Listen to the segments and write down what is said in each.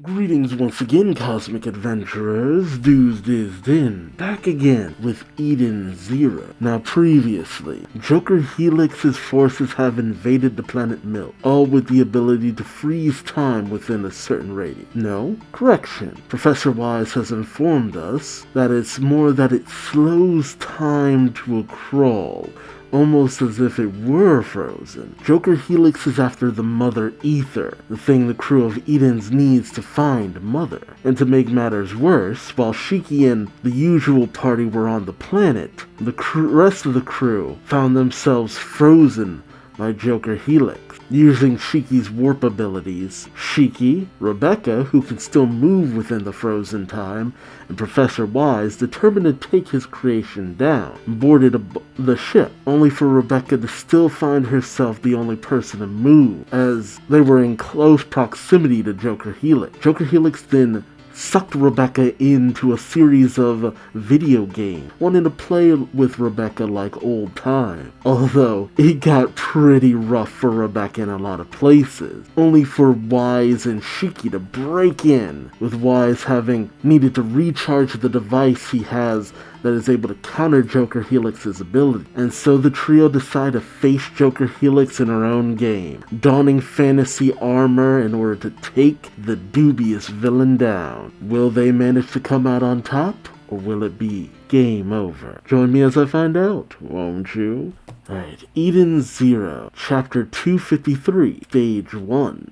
Greetings once again, cosmic adventurers. Duuz-Diz-Din, back again with Eden Zero. Now previously, Joker Helix's forces have invaded the planet Milk, all with the ability to freeze time within a certain radius. No, correction. Professor Wise has informed us that it's more that it slows time to a crawl, almost as if it were frozen. Joker Helix is after the Mother Ether, the thing the crew of Eden's needs to find Mother. And to make matters worse, while Shiki and the usual party were on the planet, the rest of the crew found themselves frozen by Joker Helix. Using Shiki's warp abilities, Shiki, Rebecca, who can still move within the frozen time, and Professor Wise determined to take his creation down, boarded the ship, only for Rebecca to still find herself the only person to move, as they were in close proximity to Joker Helix. Joker Helix then sucked Rebecca into a series of video games, wanting to play with Rebecca like old time. Although, it got pretty rough for Rebecca in a lot of places, only for Wise and Shiki to break in, with Wise having needed to recharge the device he has that is able to counter Joker Helix's ability. And so the trio decide to face Joker Helix in her own game, donning fantasy armor in order to take the dubious villain down. Will they manage to come out on top, or will it be game over? Join me as I find out, won't you? Alright, Eden Zero, Chapter 253, Stage 1.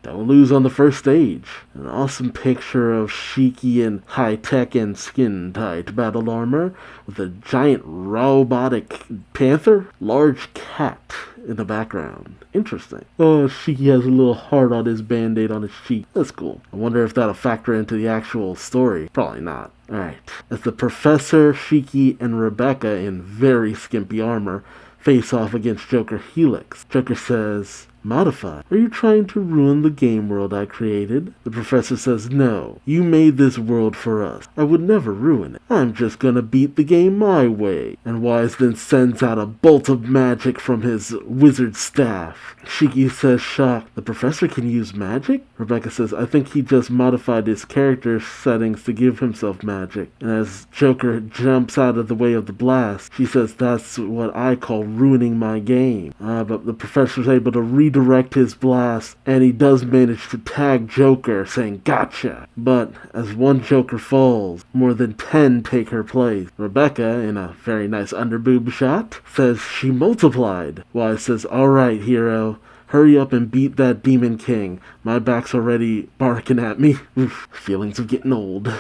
Don't lose on the first stage. An awesome picture of Shiki in high-tech and skin-tight battle armor with a giant robotic panther, large cat in the background. Interesting. Oh, Shiki has a little heart on his band-aid on his cheek. That's cool. I wonder if that'll factor into the actual story. Probably not. Alright. As the Professor, Shiki, and Rebecca in very skimpy armor face off against Joker Helix, Joker says, "Modify. Are you trying to ruin the game world I created?" The Professor says, "No. You made this world for us. I would never ruin it. I'm just gonna beat the game my way." And Wise then sends out a bolt of magic from his wizard staff. Shiki says, shocked, "The Professor can use magic?" Rebecca says, "I think he just modified his character settings to give himself magic." And as Joker jumps out of the way of the blast, she says, "That's what I call ruining my game." But the Professor's able to redirect his blast, and he does manage to tag Joker, saying, "Gotcha!" But as one Joker falls, more than 10 take her place. Rebecca, in a very nice underboob shot, says she multiplied. Wise says, "Alright, hero. Hurry up and beat that Demon King. My back's already barking at me." Oof, feelings of getting old.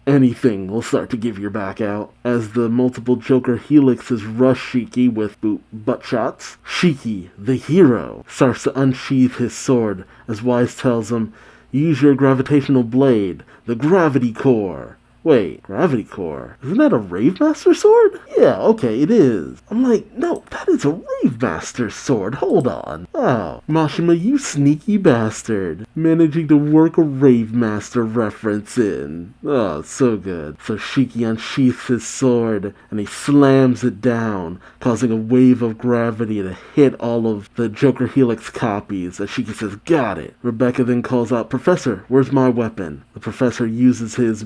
Anything will start to give your back out. As the multiple Joker Helixes rush Shiki with butt shots, Shiki, the hero, starts to unsheath his sword as Wise tells him, "Use your gravitational blade, the gravity core." Wait, gravity core? Isn't that a Rave Master sword? Yeah, okay, it is. I'm like, no, that is a Rave Master sword. Hold on. Oh, Mashima, you sneaky bastard. Managing to work a Rave Master reference in. Oh, so good. So Shiki unsheaths his sword, and he slams it down, causing a wave of gravity to hit all of the Joker Helix copies, as Shiki says, "Got it." Rebecca then calls out, "Professor, where's my weapon?" The Professor uses his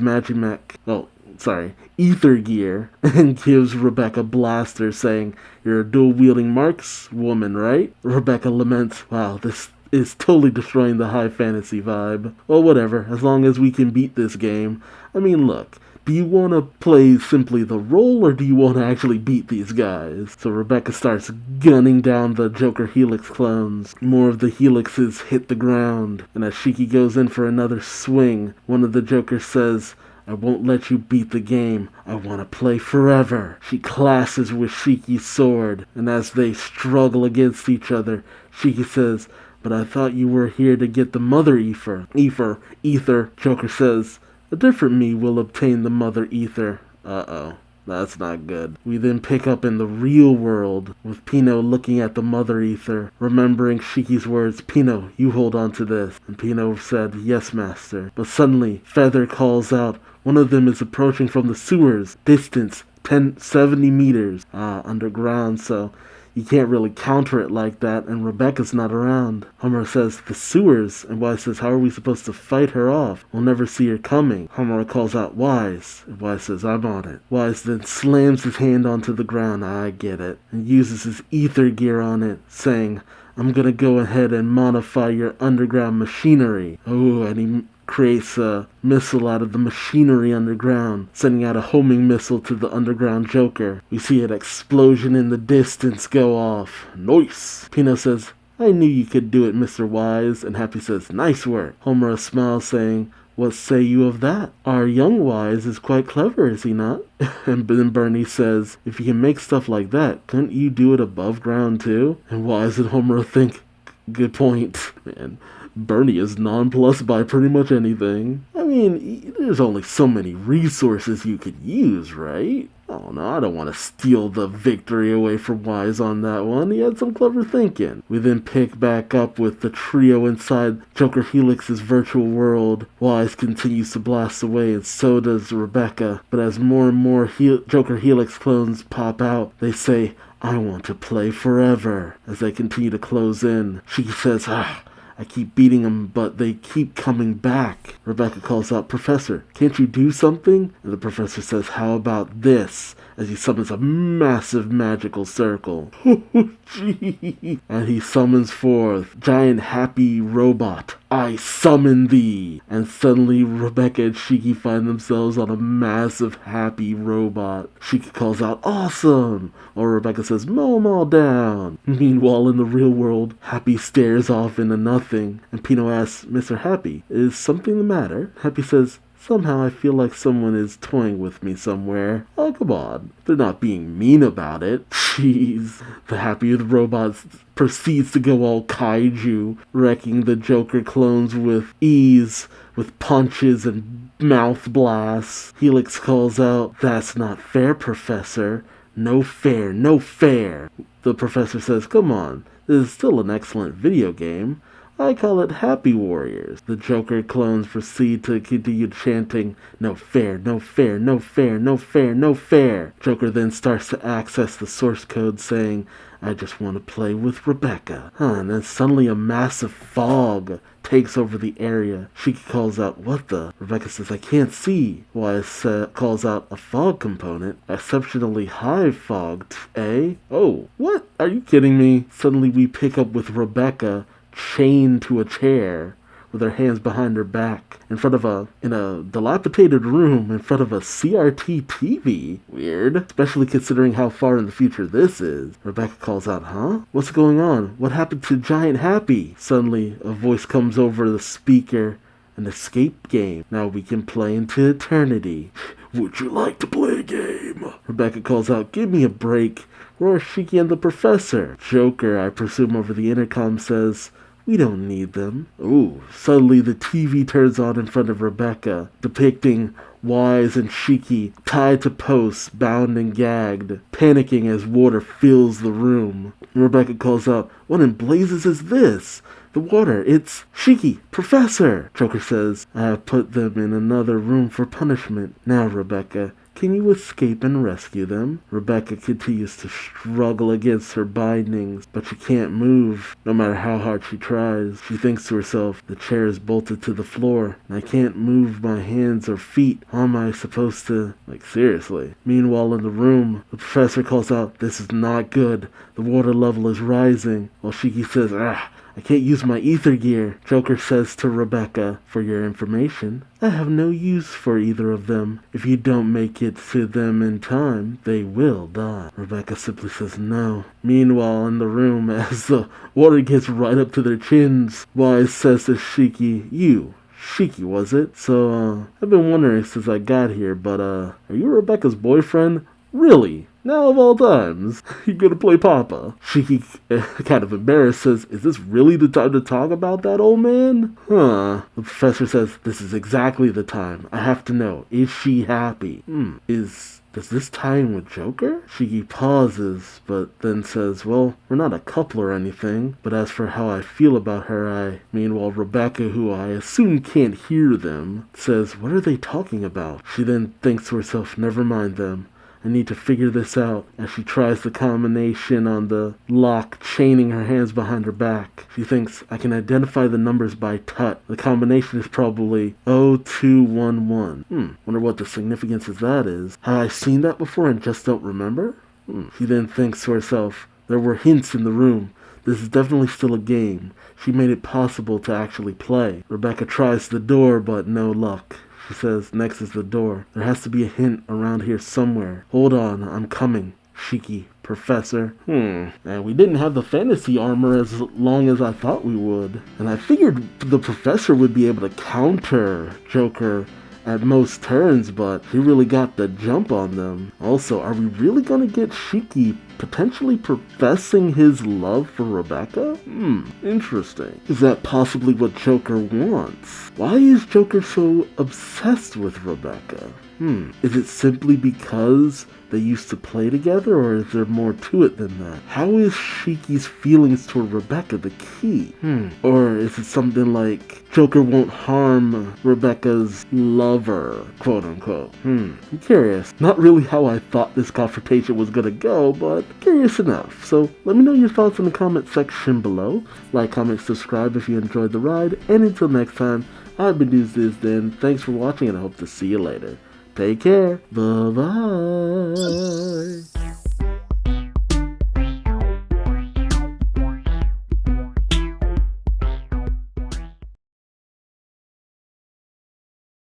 ether gear, and gives Rebecca blaster, saying, "You're a dual-wielding markswoman, right?" Rebecca laments, "Wow, this is totally destroying the high fantasy vibe." Well, whatever, as long as we can beat this game. I mean, look, do you want to play simply the role, or do you want to actually beat these guys? So Rebecca starts gunning down the Joker Helix clones. More of the Helixes hit the ground, and as Shiki goes in for another swing, one of the Jokers says, "I won't let you beat the game. I want to play forever." She clashes with Shiki's sword, and as they struggle against each other, Shiki says, "But I thought you were here to get the Mother Ether." Ether. Joker says, "A different me will obtain the Mother Ether." Uh-oh. That's not good. We then pick up in the real world, with Pino looking at the Mother Ether, remembering Shiki's words, "Pino, you hold on to this." And Pino said, "Yes, master." But suddenly, Feather calls out, "One of them is approaching from the sewers. Distance, 70 meters. Underground, so you can't really counter it like that, and Rebecca's not around. Homura says, the sewers, and Wise says, how are we supposed to fight her off? We'll never see her coming. Homura calls out Wise, and Wise says, I'm on it. Wise then slams his hand onto the ground, I get it, and uses his ether gear on it, saying, I'm gonna go ahead and modify your underground machinery. Oh, and he creates a missile out of the machinery underground, sending out a homing missile to the underground Joker. We see an explosion in the distance go off. Nice! Pino says, I knew you could do it, Mr. Wise, and Happy says, nice work. Homura smiles, saying, what say you of that? Our young Wise is quite clever, is he not? And then Bernie says, if you can make stuff like that, couldn't you do it above ground too? And Wise and Homura think, good point. Man, Bernie is nonplussed by pretty much anything. I mean, there's only so many resources you could use, right? Oh no, I don't want to steal the victory away from Wise on that one. He had some clever thinking. We then pick back up with the trio inside Joker Helix's virtual world. Wise continues to blast away, and so does Rebecca. But as more and more Joker Helix clones pop out, they say, I want to play forever. As they continue to close in, she says, I keep beating them, but they keep coming back. Rebecca calls out, Professor, can't you do something? And the professor says, how about this? As he summons a massive magical circle. And he summons forth Giant Happy Robot. I summon thee! And suddenly Rebecca and Shiki find themselves on a massive happy robot. Shiki calls out, awesome! Or Rebecca says, mow them all down. Meanwhile, in the real world, Happy stares off into nothing. And Pino asks, Mr. Happy, is something the matter? Happy says, somehow I feel like someone is toying with me somewhere. Oh, come on. They're not being mean about it. Jeez. The Happy Robot proceeds to go all kaiju, wrecking the Joker clones with ease, with punches and mouth blasts. Helix calls out, that's not fair, Professor. No fair, no fair. The professor says, come on. This is still an excellent video game. I call it Happy Warriors. The Joker clones proceed to continue chanting, no fair, no fair, no fair, no fair, no fair. Joker then starts to access the source code saying, I just want to play with Rebecca. And then suddenly a massive fog takes over the area. Shiki calls out, what the? Rebecca says, I can't see. Wise calls out a fog component. Exceptionally high fog, eh? Oh, what? Are you kidding me? Suddenly we pick up with Rebecca chained to a chair with her hands behind her back in a dilapidated room in front of a CRT TV. Weird. Especially considering how far in the future this is. Rebecca calls out, huh? What's going on? What happened to Giant Happy? Suddenly, a voice comes over the speaker. An escape game. Now we can play into eternity. Would you like to play a game? Rebecca calls out, give me a break. Where are Shiki and the professor? Joker, I presume over the intercom, says, we don't need them. Ooh, suddenly the TV turns on in front of Rebecca, depicting Wise and Shiki tied to posts, bound and gagged, panicking as water fills the room. Rebecca calls out, what in blazes is this? The water, it's Shiki, Professor! Joker says, I have put them in another room for punishment. Now, Rebecca, can you escape and rescue them? Rebecca continues to struggle against her bindings, but she can't move, no matter how hard she tries. She thinks to herself, the chair is bolted to the floor, and I can't move my hands or feet. How am I supposed to... seriously? Meanwhile, in the room, the professor calls out, this is not good. The water level is rising. While Shiki says, I can't use my ether gear. Joker says to Rebecca, for your information, I have no use for either of them. If you don't make it to them in time, they will die. Rebecca simply says no. Meanwhile, in the room, as the water gets right up to their chins, Wise says to Shiki, Shiki, was it? So, I've been wondering since I got here, but, are you Rebecca's boyfriend? Really? Now of all times, you're gonna play Papa. Shiki, kind of embarrassed, says, is this really the time to talk about that, old man? The professor says, this is exactly the time. I have to know, is she happy? Does this tie in with Joker? Shiki pauses, but then says, well, we're not a couple or anything, but as for how I feel about her, Meanwhile, Rebecca, who I assume can't hear them, says, what are they talking about? She then thinks to herself, never mind them. I need to figure this out. As she tries the combination on the lock, chaining her hands behind her back. She thinks, I can identify the numbers by tut. The combination is probably 0211. Wonder what the significance of that is. Have I seen that before and just don't remember? She then thinks to herself, there were hints in the room. This is definitely still a game. She made it possible to actually play. Rebecca tries the door, but no luck. She says, next is the door. There has to be a hint around here somewhere. Hold on, I'm coming. Cheeky professor. And we didn't have the fantasy armor as long as I thought we would. And I figured the professor would be able to counter Joker at most turns, but he really got the jump on them. Also, are we really gonna get Shiki potentially professing his love for Rebecca? Interesting. Is that possibly what Joker wants? Why is Joker so obsessed with Rebecca? Is it simply because they used to play together, or is there more to it than that? How is Shiki's feelings toward Rebecca the key? Or is it something like Joker won't harm Rebecca's lover, quote unquote? I'm curious. Not really how I thought this confrontation was gonna go, but curious enough. So let me know your thoughts in the comment section below. Like, comment, subscribe if you enjoyed the ride, and until next time, I've been Duuz-Diz-Din. Thanks for watching, and I hope to see you later. Take care. Bye-bye.